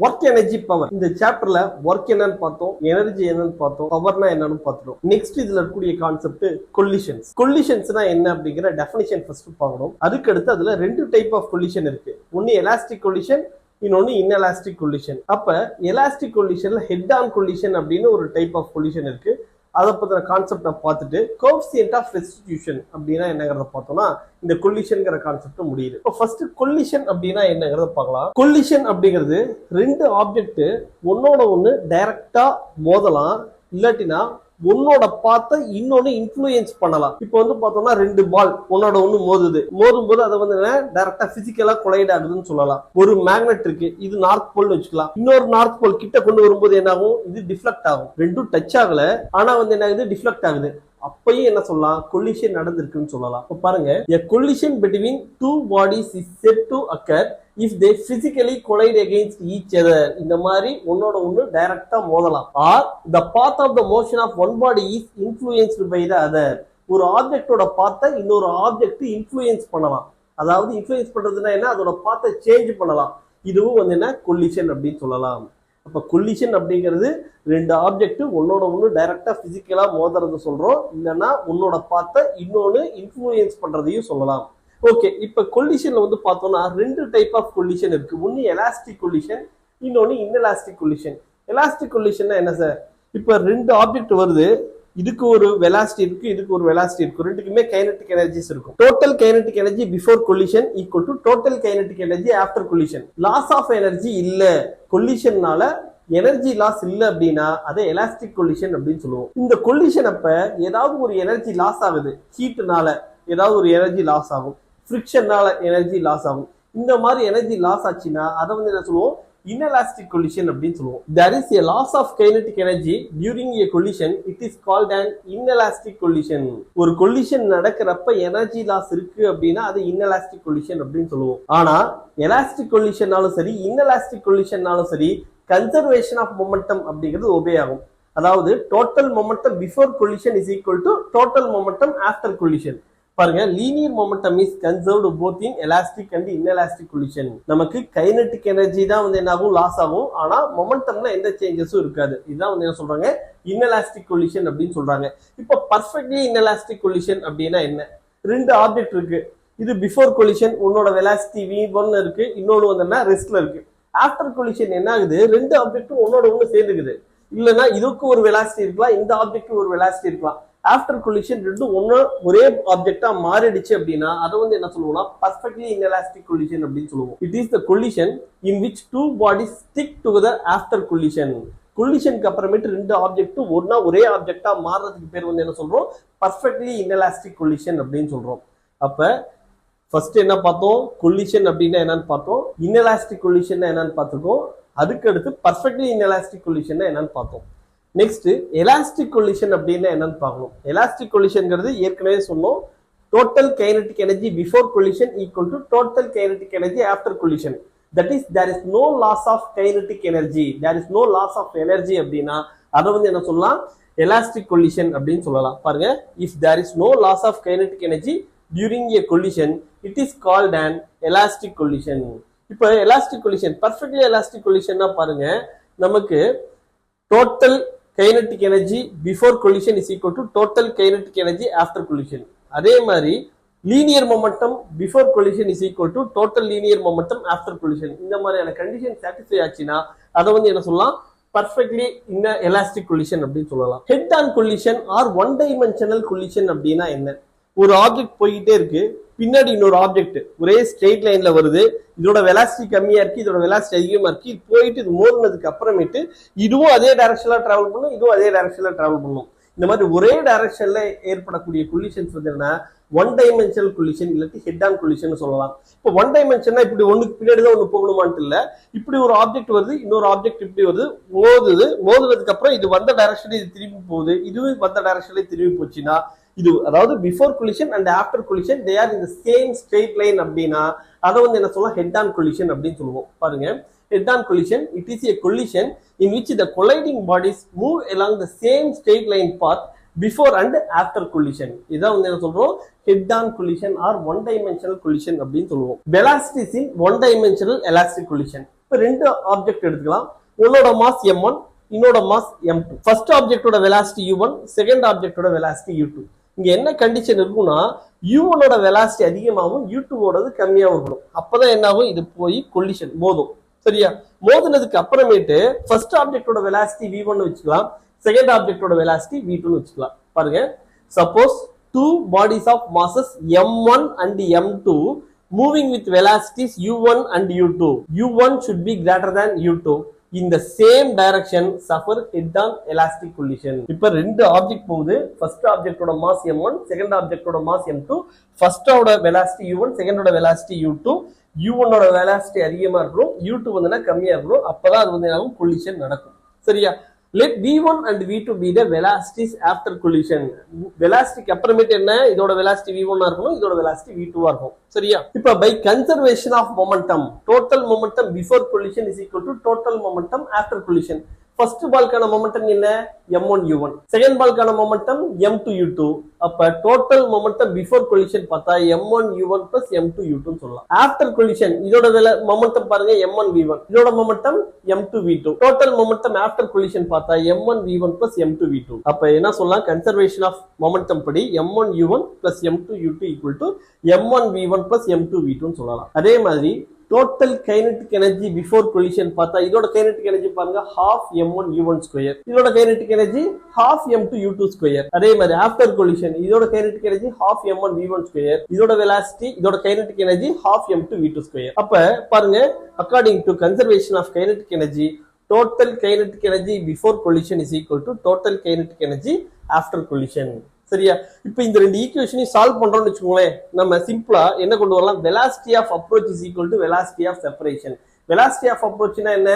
Work energy power இந்த சாப்டர்ல work என்னன்னு பார்த்தோம், எனர்ஜி என்னன்னு பார்த்தோம், பவர்னா என்னன்னு பார்த்துட்டோம். நெக்ஸ்ட் இதுல இருக்கக்கூடிய கான்செப்ட் கொல்லிஷன்ஸ். கொல்லிஷன்ஸ்னா என்ன அப்படிங்கிற டெஃபினிஷன் ஃபர்ஸ்ட் பார்க்கணும். அதுக்கு அடுத்து அதுல ரெண்டு டைப் ஆஃப் கொல்லிஷன் இருக்கு. ஒன்னு எலாஸ்டிக் கொல்லிஷன், இன்னொன்னு இன்எலாஸ்டிக் கொல்லிஷன். அப்ப எலாஸ்டிக் கொல்லிஷன்ல ஹெட் ஆன் கொல்லிஷன் அப்படின்னு ஒரு டைப் ஆஃப் கொல்லிஷன் இருக்கு. அதை பத்தின கான்செப்டை பார்த்துட்டு கோஎஃபிஷியன்ட் ஆஃப் ரெஸ்டிடியூஷன் அப்படின்னா என்னங்கிறத பார்த்தோம்னா இந்த கொல்லிஷன்ங்கிற கான்செப்ட் முடியுது. இப்போ ஃபர்ஸ்ட் கொல்லிஷன் அப்படின்னா என்னங்கிறத பார்க்கலாம். கொல்லிஷன் அப்படிங்கிறது ரெண்டு ஆப்ஜெக்ட் ஒன்னோட ஒண்ணு டைரக்டா மோதலாம், இல்லாட்டினா ஒன்னோட பார்த்த இன்னொன்னு இன்ஃப்ளூயன்ஸ் பண்ணலாம். இப்போ வந்து பார்த்தோம்னா ரெண்டு பால் ஒன்னோட ஒண்ணு மோதும் போது அதை வந்து டைரக்டா பிசிக்கலா கொலைட் ஆகுதுன்னு சொல்லலாம். ஒரு மேக்னெட் இருக்கு, இது நார்த் போல் வச்சுக்கலாம். இன்னொரு நார்த் போல் கிட்ட கொண்டு வரும்போது என்ன ஆகும், இது டிஃப்ளெக்ட் ஆகும். ரெண்டும் டச் ஆகல, ஆனா வந்து என்ன ஆகுது, டிஃப்ளெக்ட் ஆகுது. அப்பயும் என்ன சொல்லலாம், கொல்லிஷன் நடந்திருக்குன்னு சொல்லலாம். இப்போ பாருங்க, a collision between two bodies is said to occur if they physically collide against each other. இந்த மாதிரி ஒன்னோட ஒண்ணு டைரக்டா மோதலாம். or the path of the motion of one body is influenced by the other. ஒரு ஆப்ஜெக்டோட பாத்தை இன்னொரு ஆப்ஜெக்ட் இன்ஃப்ளூயன்ஸ் பண்ணலாம். அதாவது influence பண்றதுன்னா என்ன, அதோட பாத்தை சேஞ்ச் பண்ணலாம். இதுவும் வந்து என்ன, கொல்லிஷன் அப்படின்னு சொல்லலாம். அப்ப கொல்லிஷன் அப்படிங்கிறது ரெண்டு ஆப்ஜெக்ட் ஒன்னோட ஒண்ணு டைரக்டா பிசிக்கலா மோதுறது சொல்றோம், இல்லைன்னா உன்னோட பார்த்த இன்னொன்னு இன்ஃப்ளூயன்ஸ் பண்றதையும் சொல்லலாம். ஓகே, இப்ப கொல்லிஷன்ல வந்து பார்த்தோம்னா ரெண்டு டைப் ஆஃப் கொல்லிஷன் இருக்கு. ஒன்னு எலாஸ்டிக் கொல்லிஷன், இன்னொன்னு இன்எலாஸ்டிக் கொல்லிஷன். எலாஸ்டிக் கொல்லிஷன்னா என்ன சார், இப்ப ரெண்டு ஆப்ஜெக்ட் வருது, இதுக்கு ஒரு வெலாசிட்டி இருக்கு, இதுக்கு ஒரு வெலாசிட்டி இருக்கு, ரெண்டுக்குமே கைனடிக் எனர்ஜிஸ் இருக்கும். Total kinetic energy before collision equal to total kinetic energy after collision. Loss of energy இல்ல, கொல்லிஷன்னால எனர்ஜி லாஸ் இல்ல அப்படின்னா அதை எலாஸ்டிக் கொல்லிஷன் அப்படின்னு சொல்லுவோம். இந்த கொல்லிஷன் அப்ப ஏதாவது ஒரு எனர்ஜி லாஸ் ஆகுது, ஹீட்னால ஏதாவது ஒரு எனர்ஜி லாஸ் ஆகும், ஃப்ரிக்ஷன்னால எனர்ஜி லாஸ் ஆகும். இந்த மாதிரி எனர்ஜி லாஸ் ஆச்சுன்னா அதை வந்து என்ன சொல்லுவோம், inelastic collision அப்படின்னு சொல்லுவோம். There is a loss of kinetic energy during a collision. It is called an inelastic collision. ஒரு collision நடக்கிறப்ப எனர்ஜி லாஸ் இருக்கு அப்படின்னா அது inelastic collision அப்படின்னு சொல்லுவோம். ஆனா elastic collisionனாலும் சரி inelastic collisionனாலும் சரி conservation of momentum அப்படிங்கிறது ஒபே ஆகும். அதாவது total momentum before collision is equal to total momentum after collision. பாருங்க, linear momentum is conserved both in elastic and inelastic collision. நமக்கு கைனடிக் எனர்ஜி தான் வந்து என்ன ஆகும், லாஸ் ஆகும். ஆனா மொமெண்டம்ல எந்த சேஞ்சஸும் இருக்காது. இதுதான் வந்து என்ன சொல்றாங்க, இன்எலாஸ்டிக் கொல்லிஷன் அப்படின்னு சொல்றாங்க. இப்போ பர்ஃபெக்ட்லி இன்எலாஸ்டிக் கொல்லிஷன் அப்படின்னா என்ன, ரெண்டு ஆப்ஜெக்ட் இருக்கு, இது பிஃபோர் கொல்லிஷன் உன்னோட வெலாசிட்டி v1 இருக்கு, இன்னொன்னு வந்து ரெஸ்ட்ல இருக்கு. ஆஃப்டர் கொல்லிஷன் என்ன ஆகுது, ரெண்டு ஆப்ஜெக்டும் ஒன்னோட ஒண்ணு சேர்ந்துக்குது. இல்லைன்னா இதுக்கு ஒரு வெலாசிட்டி இருக்கலாம், இந்த ஆப்ஜெக்ட் ஒரு வெலாசிட்டி இருக்கலாம். ஆஃப்டர் கொல்லிஷன் ரெண்டும் ஒரே ஆப்ஜெக்டா மாறிடுச்சு அப்படின்னா அதை வந்து என்ன சொல்லுவோம்னா பர்ஃபெக்ட்லி இன்எலாஸ்டிக் கொல்லிஷன் அப்படின்னு சொல்லுவோம். It is the collision in which two bodies stick together after collision. கொல்லிஷனுக்கு அப்புறமேட்டு ரெண்டு ஆப்ஜெக்ட் ஒரே ஆப்ஜெக்டா மாறுறதுக்கு பேர் வந்து என்ன சொல்றோம், பர்ஃபெக்ட்லி இன்எலாஸ்டிக் கொல்லிஷன் அப்படின்னு சொல்றோம். அப்ப ஃபர்ஸ்ட் என்ன பார்த்தோம், கொல்லிஷன் அப்படின்னா என்னன்னு பார்த்தோம், இன்எலாஸ்டிக் கொல்லிஷன் என்னன்னு பார்த்துருக்கோம். அதுக்கு அடுத்து பர்ஃபெக்ட்லி இன்எலாஸ்டிக் கொல்லிஷன் என்னன்னு பார்த்தோம். நெக்ஸ்ட் எலாஸ்டிக் கொல்லிஷன் அப்படின்னா என்னன்னு பார்க்கணும். எலாஸ்டிக் கொல்லிஷன்ங்கிறது ஏற்கனவே சொன்னோம், total kinetic energy before collision equal to total kinetic energy after collision. That is there is no loss of kinetic energy, there is no loss of energy அப்படின்னா அதை வந்து என்ன சொல்லலாம், எலாஸ்டிக் கொல்லிஷன் அப்படின்னு சொல்லலாம். பாருங்க, if there is no loss of kinetic energy during a collision it is called an elastic collision. இப்போ elastic collision perfectly elastic கொல்லிஷன்னா பாருங்க, நமக்கு டோட்டல் kinetic energy before collision is equal to total kinetic energy after collision. அதே மாதிரி linear momentum before collision is equal to total linear momentum after collision. இந்த மாதிரியான condition satisfy ஆச்சுன்னா அதை வந்து என்ன சொல்லலாம், பர்ஃபெக்ட்லி இன்எலாஸ்டிக் கொல்லிஷன் அப்படின்னு சொல்லலாம். Head on collision or one dimensional collision அப்படின்னா என்ன, ஒரு ஆப்ஜெக்ட் போய்கிட்டே இருக்கு, பின்னாடி இன்னொரு ஆப்ஜெக்ட் ஒரே ஸ்ட்ரெயிட் லைன்ல வருது, இதோட வெலாசிட்டி கம்மியா இருக்கு, இதோட வெலாசிட்டி அதிகமா இருக்கு, இது போயிட்டு இது மோதினதுக்கு அப்புறமேட்டு இதுவும் அதே டைரக்ஷன்ல டிராவல் பண்ணும், இதுவும் அதே டைரக்ஷன்ல டிராவல் பண்ணும். இந்த மாதிரி ஒரே டைரக்ஷன்ல ஏற்படக்கூடிய கொல்லிஷன்ஸ் வந்து என்ன, ஒன் டைமென்ஷனல் கொல்லிஷன் இல்லாட்டி ஹெட் ஆன் கொல்லிஷன் சொல்லலாம். இப்போ ஒன் டைமென்ஷன்னா இப்படி ஒண்ணுக்கு பின்னாடி தான் ஒண்ணு போகணுமான்ட்டு இல்ல, இப்படி ஒரு ஆப்ஜெக்ட் வருது, இன்னொரு ஆப்ஜெக்ட் இப்படி வருது, மோதுனதுக்கு அப்புறம் இது வந்த டைரக்ஷன்ல இது திரும்பி போகுது, இதுவும் வந்த டைரக்ஷன்ல திரும்பி போச்சுன்னா இது அதாவது before collision and after collision they are in the same straight line அப்படின்னா அதை வந்து என்ன சொல்லலாம், ஹெட் ஆன் கொல்லிஷன் அப்படின்னு சொல்லுவோம். பாருங்க, head on collision, it is a collision in which the colliding bodies move along the same straight line path before and after collision. இதான் வந்து என்ன சொல்றோம், head on collision or one dimensional collision அப்படின்னு சொல்லுவோம். Velocities in one dimensional elastic collision. இப்ப ரெண்டு object எடுத்துக்கலாம். உன்னோட மாஸ் m1, இன்னோட மாஸ் m2. ஃபர்ஸ்ட் ஆப்ஜெக்டோட வெலாசிட்டி u1, செகண்ட் ஆப்ஜெக்டோட வெலாசிட்டி u2. இங்க என்ன கண்டிஷன் இருக்கும்னா u1 ஓட வெலாசிட்டி அதிகமாகவும் u2 ஓடது கம்மியாகவும் இருக்கணும். அப்பதான் என்ன ஆகும், இது போய் கொலிஷன் மோதும். சரியா? மோதுனதுக்கு அப்புறமேட்டு ஃபர்ஸ்ட் ஆப்ஜெக்டோட வெலாசிட்டி v1 வச்சுக்கலாம், செகண்ட் ஆப்ஜெக்டோட வெலாசிட்டி v2 வச்சுக்கலாம். பாருங்க, suppose two bodies of masses m1 and m2 moving with velocities u1 and u2. u1 should be greater than u2 in the same direction, suffer head-on elastic collision. இப்ப ரெண்டு object போகுது. First ஆப்ஜெக்டோட mass m1, second ஆப்ஜெக்டோட mass m2. ஃபர்ஸ்டோட velocity u1, செகண்டோட velocity u2. u1 ஓட velocity அதிகமா இருக்கும், u2 வந்துனா கம்மியா இருக்கும். அப்பதான் அது வந்து என்ன கொலிஷன் நடக்கும். சரியா? Let v1 and v2 be the velocities after collision. velocity அப்புறமேட்டு என்ன, இதோட velocity v1 ஆ இருக்கணும், இதோட velocity v2 ஆ இருக்கும். சரியா? இப்ப by conservation of momentum, total momentum before collision is equal to total momentum after collision. First பால்கான மொமெண்டம் என்ன, m1 u1. செகண்ட் பால்கான மொமெண்டம் m2 u2. அப்ப டோட்டல் மொமெண்டம் பிஃபோர் கொலிஷன் பார்த்தா m1 u1 plus m2 u2 சொல்லலாம். After collision இதோட momentum பாருங்க m1 v1, இதோட momentum m2 v2. Total momentum after collision பார்த்தா m1 v1 plus m2 v2. அப்ப என்ன சொல்லலாம், கன்சர்வேஷன் ஆஃப் மொமெண்டம் படி m1 u1 plus m2 u2 equal to m1 v1 plus m2 v2 சொல்லலாம். அதே மாதிரி total kinetic energy before collision பார்த்தா இதோட kinetic energy பாருங்க half m1 u1 square, இதோட kinetic energy half m2 u2 square. அதே மாதிரி after collision இதோட kinetic energy half m1 v1 square, இதோட velocity இதோட kinetic energy half m2 v2 square. அப்ப பாருங்க, according to conservation of kinetic energy, total kinetic energy before collision is equal to total kinetic energy after collision. சரியா? இப்ப இந்த ரெண்டு ஈக்குவேஷனையும் solve பண்றோம்னு வச்சுக்கோங்களேன், நம்ம சிம்பிளா என்ன கொண்டு வரலாம், velocity of approach is equal to velocity of separation. velocity of approachனா என்ன,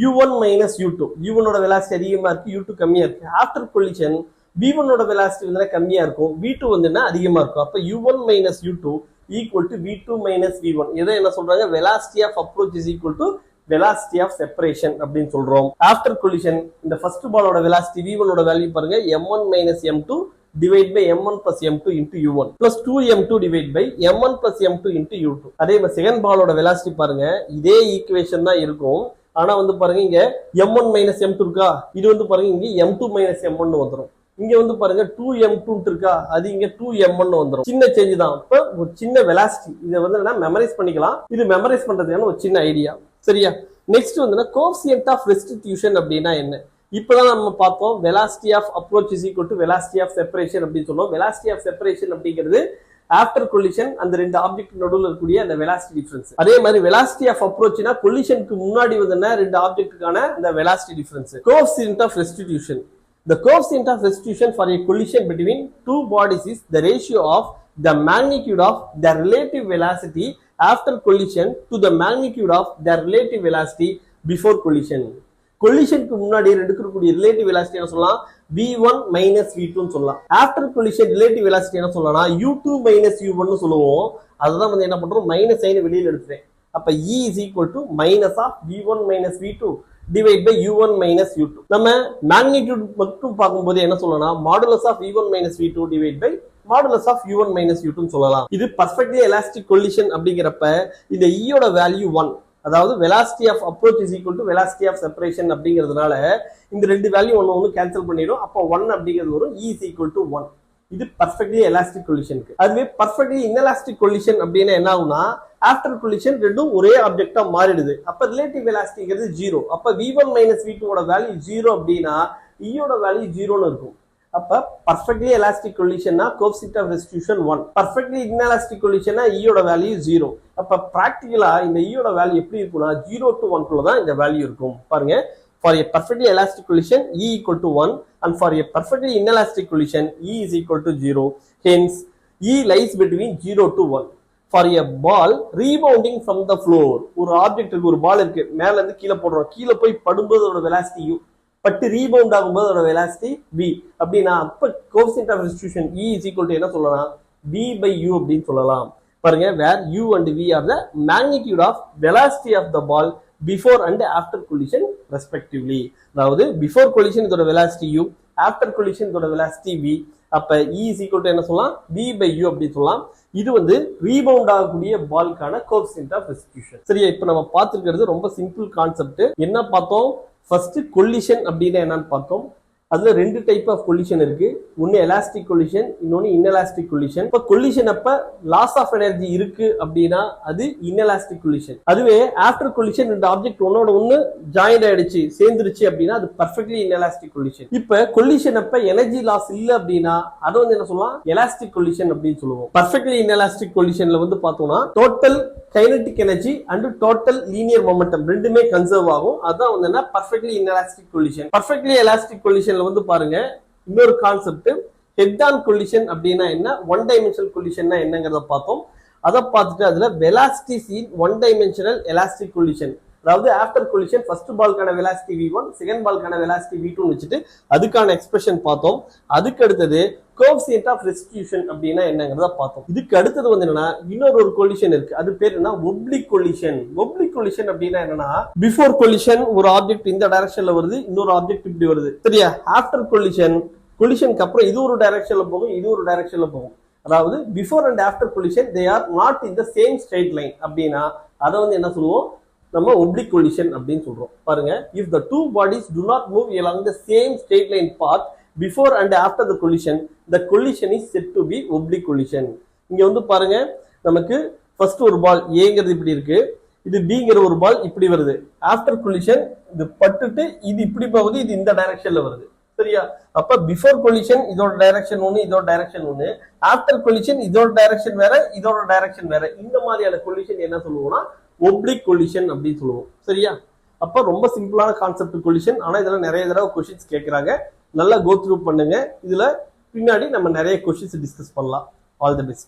u1 minus u2. u1 ஓட velocity அதிகமா இருக்கு, u2 கம்மியா இருக்கு. after collision v1 ஓட velocity வந்து கம்மியா இருக்கும், v2 வந்து அதிகமா இருக்கும். அப்ப u1 minus u2 equal to v2 minus v1. இதை என்ன சொல்றாங்க, velocity of approach is equal to velocity of separation அப்படின்னு சொல்றோம். after collision இந்த ஃபர்ஸ்ட் பாலோட velocity v1 ஓட வேல்யூ பாருங்க m1 minus m2 divide by m1 plus m2 into u1 plus 2m2 divide by m1 plus m2 into u2. அதே மாதிரி second பாலோட velocity பாருங்க, இதே ஈக்குவேஷன் தான் இருக்கும். ஆனா வந்து பாருங்க, இங்க m1 minus m2 இருக்கா, இது வந்து பாருங்க இங்க m2 minus m1 வந்துரும். இங்க வந்து பாருங்க 2m2 இருக்கா, அது இங்க 2m1 வந்துரும். சின்ன சேஞ்ச் தான். இப்ப ஒரு சின்ன velocity இதை வந்து என்ன மெமரைஸ் பண்ணிக்கலாம். இது மெமரைஸ் பண்றதுக்கான ஒரு சின்ன ஐடியா. சரியா? நெக்ஸ்ட் வந்து கோஎஃபிஷியன்ட் ஆஃப் ரெஸ்டிடியூஷன் அப்படின்னா என்ன, இப்பதான் நம்ம பார்த்தோம். velocity of approach is equal to velocity of separation அப்படின்னு சொன்னோம். velocity of separation அப்படிங்கிறது ஆஃப்டர் கொலிஷன் அந்த ரெண்டு ஆப்ஜெக்ட் நடுவில் இருக்கக்கூடிய அந்த velocity difference. அதே மாதிரி velocity of approachனா கொலிஷனுக்கு முன்னாடி வந்து ரெண்டு ஆப்ஜெக்ட்டுக்கான அந்த velocity difference. coefficient of restitution. The coefficient of restitution for a collision between two bodies is the ratio of the magnitude of the relative velocity after collision to the magnitude of the relative velocity before collision. கொலிஷனுக்கு முன்னாடி எடுக்கக்கூடிய relative velocity என்ன சொல்லலாம், v1 minus v2 னு சொல்லலாம். After collision relative velocity என்ன சொல்லலாம்னா u2 minus u1 னு சொல்லுவோம். அதுதான் வந்து என்ன பண்றோம், மைனஸ் சைன் வெளியில எடுத்துறேன். அப்ப e is equal to minus of v1 minus v2 divide by u1 minus u2. நம்ம மேக்னிடியூட் மட்டும் பார்க்கும்போது என்ன சொல்லலாம், modulus of v1 minus v2 divide by modulus of u1 minus u2 னு சொல்லலாம். இது பர்ஃபெக்ட்லி எலாஸ்டிக் கொலிஷன் அப்படிங்கிறப்ப இந்த e யோட வேல்யூ 1, அதாவது velocity of approach is equal to velocity of separation அப்படிங்கிறதுனால இந்த ரெண்டு வேல்யூ ஒன்னு கேன்சல் பண்ணிடும். அப்போ 1 அப்படிங்கிறது வரும், e is equal to 1. இது பர்ஃபெக்ட்லி எலாஸ்டிக் கொலிஷனுக்கு. அதுவே பர்ஃபெக்ட்லி இன்எலாஸ்டிக் கொலிஷன் அப்படின்னா என்ன ஆகும்னா, ஆஃப்டர் கொலிஷன் ரெண்டும் ஒரே ஆப்ஜெக்டா மாறிடுது. அப்ப ரிலேட்டிவ் வெலாசிட்டிங்கிறது 0. அப்ப v1 minus v2 ஓட வேல்யூ 0 அப்படின்னா e யோட வேல்யூ 0ன்னு இருக்கும். அப்ப பர்ஃபெக்ட்லி எலாஸ்டிக் கொலிஷன்னா coefficient of restitution 1, perfectly inelastic கொலிஷன்னா e யோட வேல்யூ 0. அப்ப பிராக்டிகலா இந்த e யோட வேல்யூ எப்படி இருக்கும்னா 0 to 1 குள்ள தான் இந்த வேல்யூ இருக்கும். பாருங்க, for a perfectly elastic collision e equal to 1 and for a perfectly inelastic collision e is equal to 0. Hence e lies between 0 to 1. For a ball rebounding from the floor, ஒரு object இருக்கு, ஒரு பால் இருக்கு, மேல இருந்து கீழே போடுறோம், கீழே போய் படும்போது அதோட வெலாசிட்டி u, பட்டு ரீபவுண்ட் ஆகும்போது அதோட வெலாசிட்டி v அப்படின்னா அப்ப coefficient of restitution e is equal to என்ன சொல்லலாம், v by u அப்படின்னு சொல்லலாம். பாருங்க, where u and v are the magnitude of velocity of the ball before and after collision respectively. அதாவது before collision இதோட velocity u, after collision இதோட velocity v. அப்ப e is equal to என்ன சொல்லலாம், v by u அப்படி சொல்லலாம். இது வந்து ரீபவுண்ட் ஆகக்கூடிய பால்கான கோஎஃபிஷியன்ட் ஆஃப் ரெஸ்டிடியூஷன். சரியா, இப்போ நம்ம பார்த்துக்கிறது ரொம்ப சிம்பிள் கான்செப்ட். என்ன பார்த்தோம்? ஃபர்ஸ்ட் கொல்லிஷன் அப்படின்னா என்னன்னு பார்த்தோம். அதுல ரெண்டு டைப் ஆஃப் கொல்லிஷன் இருக்கு. ஒன்னு எலாஸ்டிக் கொல்லிஷன், இன்னொன்னு இன்எலாஸ்டிக் கொல்லிஷன். இப்ப கொல்லிஷன் அப்ப லாஸ் ஆஃப் எனர்ஜி இருக்கு அப்படின்னா அது இன்எலாஸ்டிக் கொல்லிஷன். அதுவே ஆஃப்டர் கொல்லிஷன் ரெண்டு ஆப்ஜெக்ட் ஒன்னோட ஒன்னு ஜாயிண்ட் ஆயிடுச்சு, சேர்ந்துருச்சு அப்படின்னா அது பர்ஃபெக்ட்லி இன்எலாஸ்டிக் கொல்லிஷன். இப்ப கொல்லிஷன் அப்ப எனர்ஜி லாஸ் இல்ல அப்படின்னா அதை வந்து என்ன சொல்லலாம்? எலாஸ்டிக் கொல்லிஷன் அப்படின்னு சொல்லுவோம். பர்ஃபெக்ட்லி இன்எலாஸ்டிக் கொல்லிஷன்ல வந்து பார்த்தோம்னா total kinetic energy and total linear momentum ரெண்டுமே கன்சர்வ் ஆகும். அதான் வந்து என்ன பர்ஃபெக்ட்லி இன்எலாஸ்டிக் கொல்லிஷன். பர்ஃபெக்ட்லி எலாஸ்டிக் கொல்லிஷன்ல வந்து பாருங்க இன்னொரு கான்செப்ட் ஹெட் ஆன் கொல்லிஷன் அப்படின்னா என்ன, ஒன் டைமென்ஷனல் கொல்லிஷன்னா என்னங்கறத பார்த்தோம். அதை பார்த்துட்டு அதுல velocities in one dimensional elastic collision, அதாவது ஆஃப்டர் கொல்லிஷன் ஃபர்ஸ்ட் பால்கான வெலாசிட்டி v1, செகண்ட் பால்கான வெலாசிட்டி v2 வச்சுட்டு அதுக்கான எக்ஸ்பிரஷன் பார்த்தோம். அதுக்கு அடுத்தது கோஎஃபிஷியன்ட் ஆஃப் ரெஸ்டிடியூஷன் அப்படின்னா என்னங்கறத பார்த்தோம். இதுக்கு அடுத்தது வந்து என்னன்னா இன்னொரு கொல்லிஷன் இருக்கு. அது பேர் என்ன? ஒப்ளிக் கொல்லிஷன். ஒப்ளிக் கொல்லிஷன் அப்படின்னா என்னன்னா பிஃபோர் கொல்லிஷன் ஒரு ஆப்ஜெக்ட் இந்த டைரக்ஷன்ல வருது, இன்னொரு ஆப்ஜெக்ட் இப்படி வருது. சரியா, ஆஃப்டர் கொல்லிஷனுக்கு அப்புறம் இது ஒரு டைரக்ஷன்ல போகும், இது ஒரு டைரக்ஷன்ல போகும். அதாவது before and after collision they are not in the same straight line அப்படின்னா அதை வந்து என்ன சொல்லுவோம்? நம்ம oblique collision அப்படின்னு சொல்றோம். பாருங்க, if the two bodies do not move along the same straight line path before and after the collision, the collision is said to be oblique collision. இங்க வந்து பாருங்க, நமக்கு ஃபர்ஸ்ட் ஒரு பால் ஏங்கிறது இப்படி இருக்கு, இது பிங்கிற ஒரு பால் இப்படி வருது. ஆஃப்டர் கொல்லிஷன் இது பட்டுட்டு இது இப்படி போகுது, இது இந்த டைரக்ஷன்ல வருது. சரியா, அப்ப பிஃபோர் கொல்லிஷன் இதோட டைரக்ஷன் ஒன்னு, இதோட டைரக்ஷன் ஒன்னு. ஆஃப்டர் கொல்லிஷன் இதோட டைரக்ஷன் வேற, இதோட டைரக்ஷன் வேற. இந்த மாதிரியான கொல்லிஷன் என்ன சொல்லுவோம்னா ஒப்ளிக் கொல்லிஷன் அப்படின்னு சொல்லுவோம். சரியா, அப்ப ரொம்ப சிம்பிளான கான்செப்ட் கொல்லிஷன். ஆனா இதெல்லாம் நிறைய தடவை கொஸ்டின்ஸ் கேட்கறாங்க. நல்லா கோ த்ரூ பண்ணுங்க. இதுல பின்னாடி நம்ம நிறைய கொஸ்டின்ஸ் டிஸ்கஸ் பண்ணலாம். All the best.